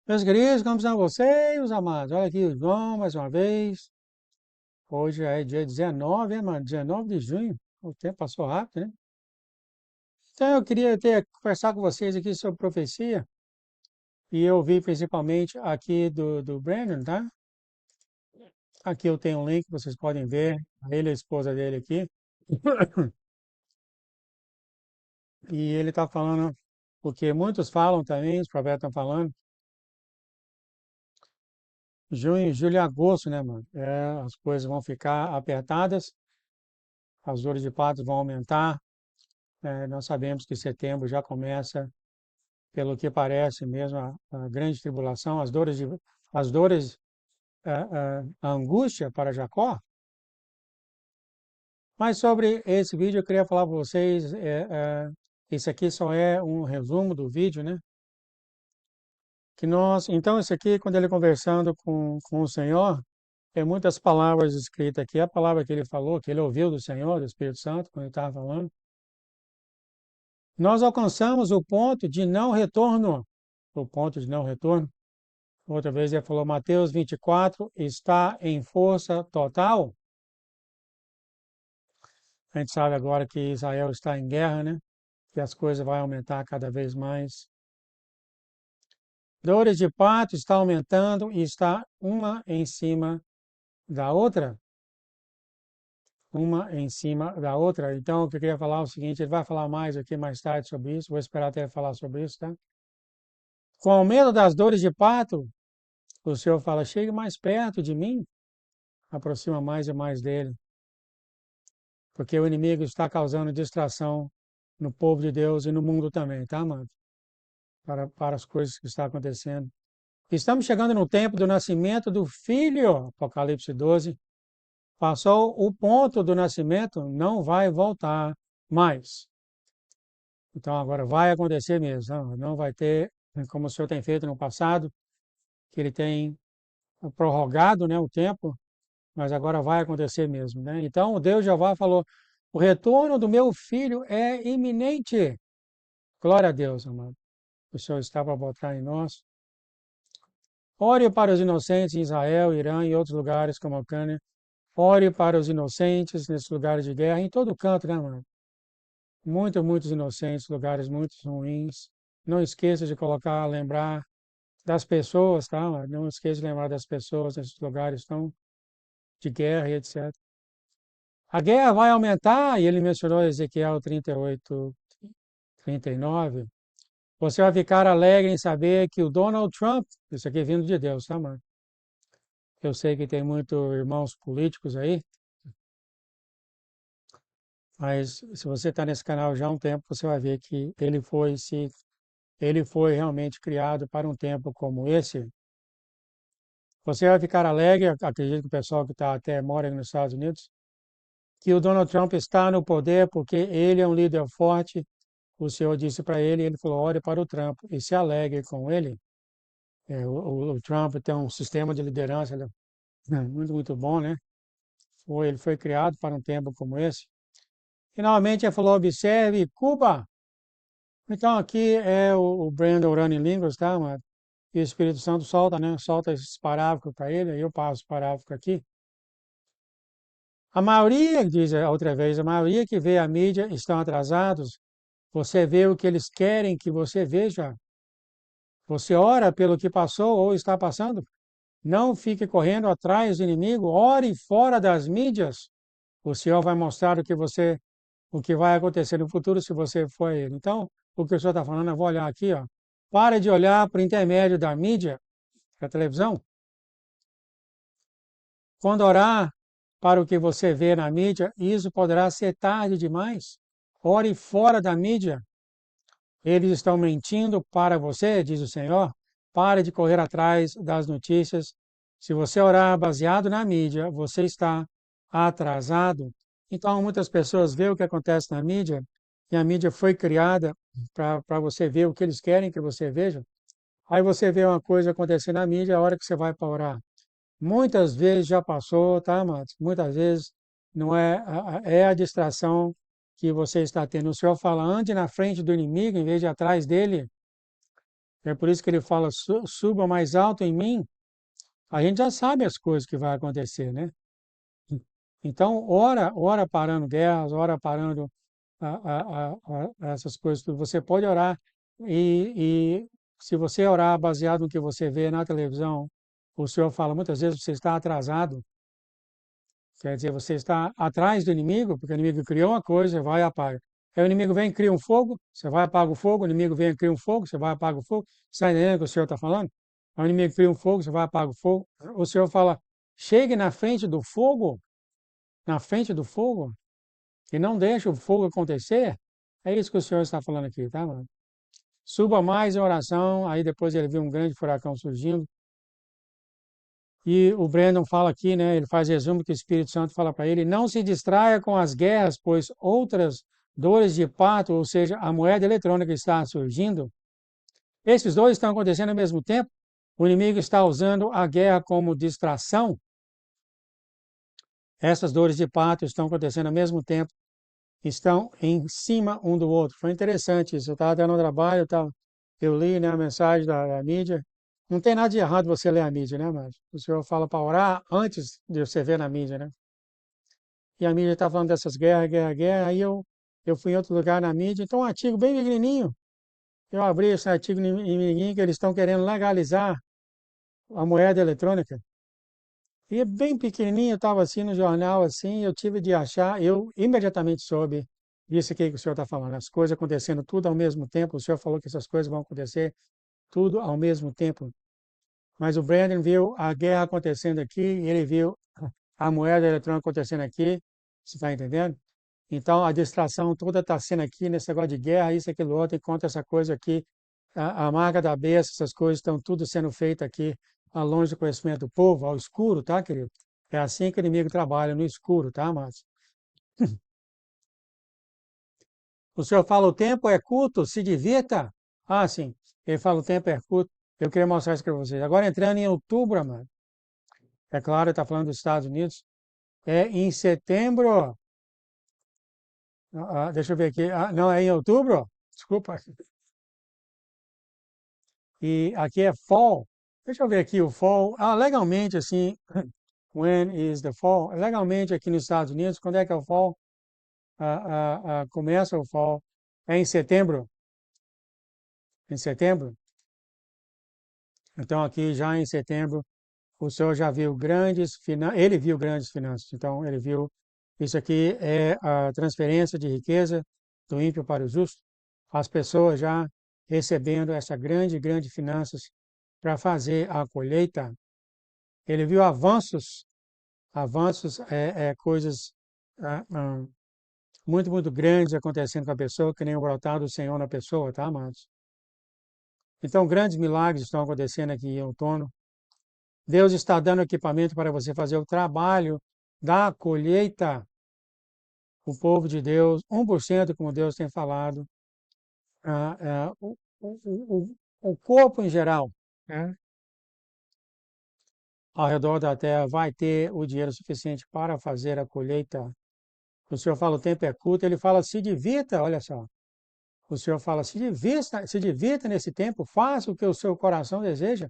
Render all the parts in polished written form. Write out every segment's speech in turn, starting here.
Meus queridos, como estão vocês, amados? Olha aqui o João mais uma vez. Hoje é dia 19, hein, mano? 19 de junho. O tempo passou rápido, né? Então eu queria conversar com vocês aqui sobre profecia. E eu vi principalmente aqui do Brandon, tá? Aqui eu tenho um link, vocês podem ver. Ele e a esposa dele aqui. E ele está falando, porque muitos falam também, os profetas estão falando, junho, julho e agosto, né, mano? As coisas vão ficar apertadas, as dores de parto vão aumentar. Nós sabemos que setembro já começa, pelo que parece mesmo, a grande tribulação, as dores, a angústia para Jacó. Mas sobre esse vídeo eu queria falar para vocês, esse aqui só é um resumo do vídeo, né? Então esse aqui, quando ele conversando com o Senhor, tem muitas palavras escritas aqui, a palavra que ele falou, que ele ouviu do Senhor, do Espírito Santo, quando ele estava falando. Nós alcançamos o ponto de não retorno, o ponto de não retorno. Outra vez ele falou, Mateus 24 está em força total. A gente sabe agora que Israel está em guerra, né? Que as coisas vão aumentar cada vez mais. Dores de parto está aumentando e está uma em cima da outra. Uma em cima da outra. Então, o que eu queria falar é o seguinte, ele vai falar mais aqui mais tarde sobre isso. Vou esperar até ele falar sobre isso, tá? Com o medo das dores de parto, o Senhor fala, chegue mais perto de mim, aproxima mais e mais dele. Porque o inimigo está causando distração no povo de Deus e no mundo também, tá, amado? Para as coisas que estão acontecendo. Estamos chegando no tempo do nascimento do Filho, Apocalipse 12. Passou o ponto do nascimento, não vai voltar mais. Então agora vai acontecer mesmo, não vai ter, como o Senhor tem feito no passado, que ele tem prorrogado, né, o tempo, mas agora vai acontecer mesmo, né? Então, Deus Jeová falou: o retorno do meu filho é iminente. Glória a Deus, amado. O Senhor está para voltar em nós. Ore para os inocentes em Israel, Irã e outros lugares como a Ucrânia. Ore para os inocentes nesses lugares de guerra, em todo canto, né, amado? Muitos inocentes, lugares muito ruins. Não esqueça de colocar, lembrar das pessoas, tá, amado? Não esqueça de lembrar das pessoas nesses lugares tão de guerra e etc. A guerra vai aumentar, e ele mencionou Ezequiel 38, 39. Você vai ficar alegre em saber que o Donald Trump, isso aqui é vindo de Deus, tá, mano? Eu sei que tem muitos irmãos políticos aí, mas se você está nesse canal já há um tempo, você vai ver que ele foi realmente criado para um tempo como esse. Você vai ficar alegre, acredito que o pessoal que está até mora nos Estados Unidos, que o Donald Trump está no poder porque ele é um líder forte. O Senhor disse para ele, ele falou, ore para o Trump e se alegre com ele. O Trump tem um sistema de liderança muito bom, né? Ele foi criado para um tempo como esse. Finalmente, ele falou, observe Cuba. Então, aqui é o Brandon orando em línguas, tá? E o Espírito Santo solta, né? Solta esses parágrafos para ele, aí eu passo o parágrafo aqui. A maioria, diz a outra vez, a maioria que vê a mídia estão atrasados. Você vê o que eles querem que você veja. Você ora pelo que passou ou está passando. Não fique correndo atrás do inimigo. Ore fora das mídias. O Senhor vai mostrar o que vai acontecer no futuro se você for ele. Então, o que o Senhor está falando, eu vou olhar aqui, ó. Pare de olhar por intermédio da mídia, da televisão. Quando orar para o que você vê na mídia, isso poderá ser tarde demais. Ore fora da mídia. Eles estão mentindo para você, diz o Senhor. Pare de correr atrás das notícias. Se você orar baseado na mídia, você está atrasado. Então, muitas pessoas veem o que acontece na mídia, e a mídia foi criada para você ver o que eles querem que você veja. Aí você vê uma coisa acontecer na mídia, a hora que você vai para orar. Muitas vezes já passou, tá, Matos? Muitas vezes não é é a distração que você está tendo. O Senhor fala, ande na frente do inimigo em vez de atrás dele. É por isso que ele fala, suba mais alto em mim. A gente já sabe as coisas que vai acontecer, né? Então, ora parando guerras, ora parando essas coisas tudo. Você pode orar e se você orar baseado no que você vê na televisão, o Senhor fala muitas vezes você está atrasado. Quer dizer, você está atrás do inimigo, porque o inimigo criou uma coisa, vai e apaga. Aí o inimigo vem e cria um fogo, você vai e apaga o fogo. O inimigo vem e cria um fogo, você vai e apaga o fogo. Você está entendendo o que o Senhor está falando? Aí o inimigo cria um fogo, você vai e apaga o fogo. O Senhor fala, chegue na frente do fogo, e não deixe o fogo acontecer. É isso que o Senhor está falando aqui, tá, mano? Suba mais em oração, aí depois ele viu um grande furacão surgindo. E o Brandon fala aqui, né? Ele faz resumo que o Espírito Santo fala para ele: não se distraia com as guerras, pois outras dores de parto, ou seja, a moeda eletrônica está surgindo. Esses dois estão acontecendo ao mesmo tempo. O inimigo está usando a guerra como distração. Essas dores de parto estão acontecendo ao mesmo tempo, estão em cima um do outro. Foi interessante isso. Eu estava dando um trabalho, eu li, né, a mensagem da mídia. Não tem nada de errado você ler a mídia, né, mas o senhor fala para orar antes de você ver na mídia, né? E a mídia está falando dessas guerras, guerra, guerra. Aí eu fui em outro lugar na mídia, então um artigo bem pequenininho. Eu abri esse artigo em Miniguim que eles estão querendo legalizar a moeda eletrônica. E é bem pequenininho, estava assim no jornal, assim, eu tive de achar, eu imediatamente soube isso aqui que o senhor está falando, as coisas acontecendo tudo ao mesmo tempo, o senhor falou que essas coisas vão acontecer tudo ao mesmo tempo, mas o Brandon viu a guerra acontecendo aqui, e ele viu a moeda eletrônica acontecendo aqui, você está entendendo? Então a distração toda está sendo aqui nesse negócio de guerra, isso, aquilo, outro, enquanto essa coisa aqui, a marca da besta, essas coisas estão tudo sendo feitas aqui, ao longe do conhecimento do povo, ao escuro, tá, querido? É assim que o inimigo trabalha, no escuro, tá, Márcio? O senhor fala o tempo é curto, se divirta. Ah, sim. Ele fala o tempo é curto. Eu queria mostrar isso para vocês. Agora entrando em outubro, mano. É claro, está falando dos Estados Unidos. É em setembro. Deixa eu ver aqui. Não, é em outubro? Desculpa. E aqui é fall. Deixa eu ver aqui o fall. Legalmente, assim, when is the fall? Legalmente aqui nos Estados Unidos, quando é que é o fall? Começa o fall. É em setembro. Em setembro. Então, aqui já em setembro, o senhor já viu grandes finanças. Ele viu grandes finanças. Então, ele viu. Isso aqui é a transferência de riqueza do ímpio para o justo. As pessoas já recebendo essa grande finanças para fazer a colheita. Ele viu avanços coisas muito grandes acontecendo com a pessoa, que nem o brotar do Senhor na pessoa, tá, amados? Então, grandes milagres estão acontecendo aqui em outono. Deus está dando equipamento para você fazer o trabalho da colheita. O povo de Deus, 1%, como Deus tem falado, o corpo em geral, né, ao redor da terra vai ter o dinheiro suficiente para fazer a colheita. O Senhor fala o tempo é curto, ele fala se divirta, olha só. O Senhor fala se divirta nesse tempo, faça o que o seu coração deseja.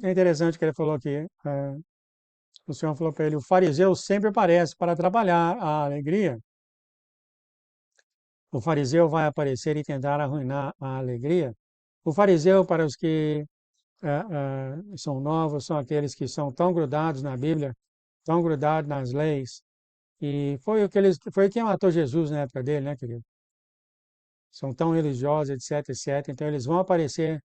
É interessante que ele falou aqui. O Senhor falou para ele: o fariseu sempre aparece para trabalhar a alegria. O fariseu vai aparecer e tentar arruinar a alegria. O fariseu, para os que são novos, são aqueles que são tão grudados na Bíblia, tão grudados nas leis. E foi quem matou Jesus na época dele, né, querido? São tão religiosos, etc, etc. Então eles vão aparecer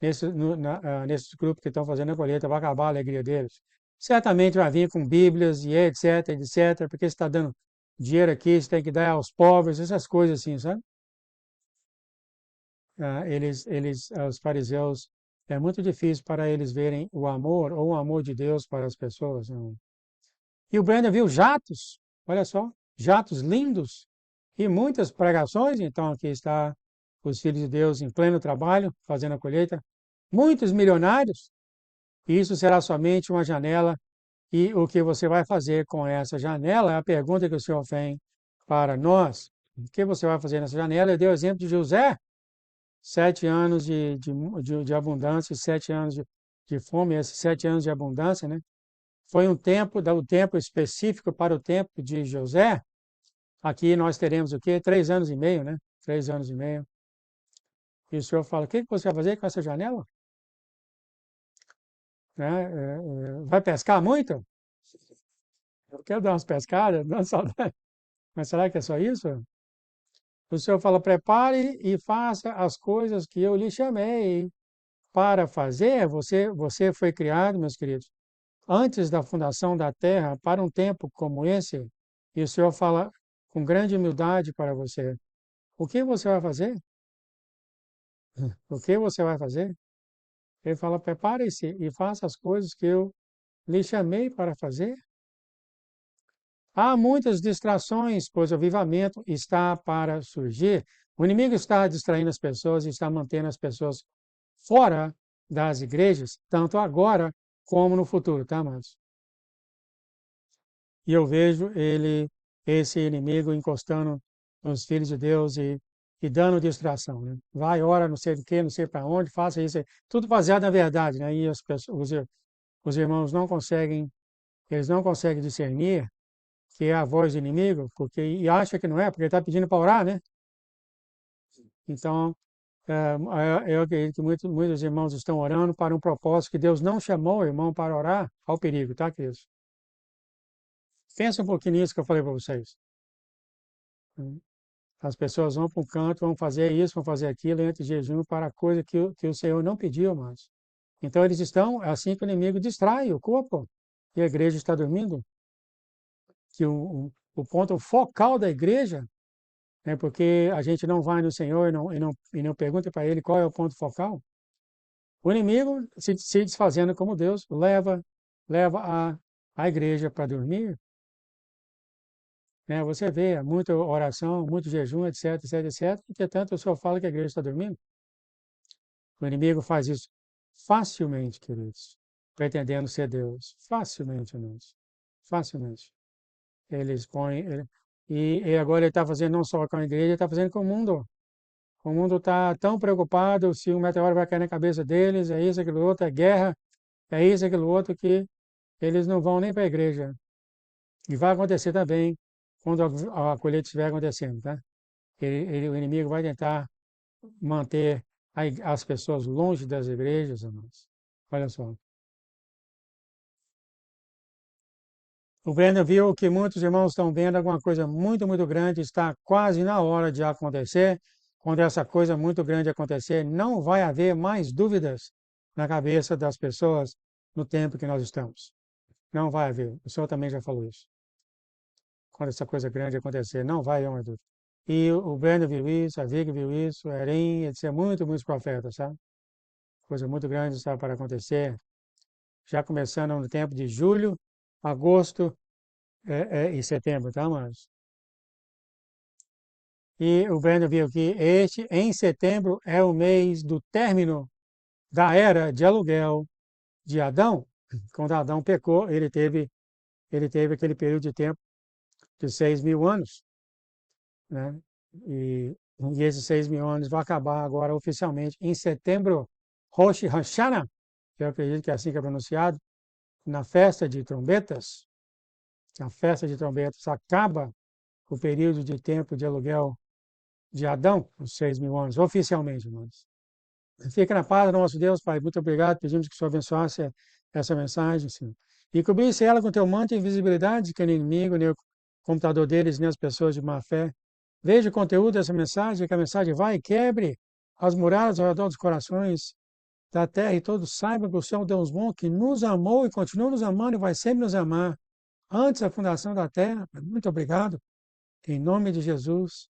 nesses grupos que estão fazendo a colheita, vai acabar a alegria deles. Certamente vai vir com Bíblias e etc, etc, porque você está dando dinheiro aqui, você tem que dar aos pobres, essas coisas assim, sabe? Os fariseus, é muito difícil para eles verem o amor ou o amor de Deus para as pessoas. Não. E o Brandon viu jatos, olha só, jatos lindos e muitas pregações. Então aqui está os filhos de Deus em pleno trabalho, fazendo a colheita. Muitos milionários, e isso será somente uma janela. E o que você vai fazer com essa janela é a pergunta que o Senhor tem para nós. O que você vai fazer nessa janela? Eu dei o exemplo de José. 7 anos de abundância, 7 anos de fome, esses 7 anos de abundância, né? Foi um tempo, o tempo específico para o tempo de José. Aqui nós teremos o quê? 3 anos e meio, né? 3 anos e meio. E o senhor fala: o que você vai fazer com essa janela? Né? Vai pescar muito? Eu quero dar umas pescadas, não saudade. Mas será que é só isso? O senhor fala: prepare e faça as coisas que eu lhe chamei para fazer. Você foi criado, meus queridos, antes da fundação da terra, para um tempo como esse. E o senhor fala com grande humildade para você: o que você vai fazer? O que você vai fazer? Ele fala: prepare-se e faça as coisas que eu lhe chamei para fazer. Há muitas distrações, pois o avivamento está para surgir. O inimigo está distraindo as pessoas e está mantendo as pessoas fora das igrejas, tanto agora como no futuro, tá, amados? E eu vejo esse inimigo encostando nos filhos de Deus e dando distração, né? Vai, ora, não sei do que, não sei para onde, faça isso, tudo baseado na verdade, né? E os irmãos não conseguem, eles não conseguem discernir que é a voz do inimigo, porque e acha que não é, porque ele está pedindo para orar, né? Então, eu acredito que muitos irmãos estão orando para um propósito que Deus não chamou o irmão para orar ao perigo, tá, queridos? Pensa um pouquinho nisso que eu falei para vocês. As pessoas vão para um canto, vão fazer isso, vão fazer aquilo, entre jejum para a coisa que o Senhor não pediu mais. Então, eles estão, é assim que o inimigo distrai o corpo, e a igreja está dormindo, que o ponto focal da igreja, né, porque a gente não vai no Senhor e não pergunta para Ele qual é o ponto focal. O inimigo, se desfazendo como Deus, leva a igreja para dormir, né? Você vê muita oração, muito jejum, etc, etc, etc, e, portanto, o Senhor fala que a igreja está dormindo. O inimigo faz isso facilmente, queridos, pretendendo ser Deus. Facilmente, irmãos. Facilmente. Eles põem. E agora ele está fazendo não só com a igreja, ele está fazendo com o mundo. O mundo está tão preocupado se um meteoro vai cair na cabeça deles, é isso, aquilo outro, é guerra, é isso, aquilo outro, que eles não vão nem para a igreja. E vai acontecer também quando a colheita estiver acontecendo, tá? O inimigo vai tentar manter as pessoas longe das igrejas, irmãos. Olha só. O Breno viu que muitos irmãos estão vendo alguma coisa muito, muito grande, está quase na hora de acontecer. Quando essa coisa muito grande acontecer, não vai haver mais dúvidas na cabeça das pessoas no tempo que nós estamos. Não vai haver. O senhor também já falou isso. Quando essa coisa grande acontecer, não vai haver mais dúvida. E o Breno viu isso, a Vig viu isso, o Erim, etc. Muitos profetas, sabe? Coisa muito grande está para acontecer. Já começando no tempo de julho, agosto e setembro, tá, mas E o Breno viu que em setembro, é o mês do término da era de aluguel de Adão. Quando Adão pecou, ele teve aquele período de tempo de 6.000 anos, né? E, e esses 6.000 anos vão acabar agora oficialmente em setembro, Rosh Hashanah, que eu acredito que é assim que é pronunciado, na festa de trombetas. Na festa de trombetas acaba o período de tempo de aluguel de Adão, os 6.000 anos, oficialmente, irmãos. Fica na paz do nosso Deus, Pai. Muito obrigado. Pedimos que o Senhor abençoasse essa mensagem, Senhor. E cobrisse ela com teu manto de invisibilidade, que nem o inimigo, nem o computador deles, nem as pessoas de má fé. Veja o conteúdo dessa mensagem, que a mensagem vai e quebre as muralhas ao redor dos corações da terra e todos saibam que o Senhor é um Deus bom, que nos amou e continua nos amando e vai sempre nos amar antes da fundação da terra. Muito obrigado. Em nome de Jesus.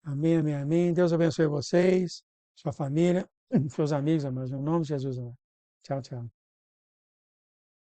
Amém, amém, amém. Deus abençoe vocês, sua família, seus amigos, amados. Em nome de Jesus. Amém. Tchau, tchau.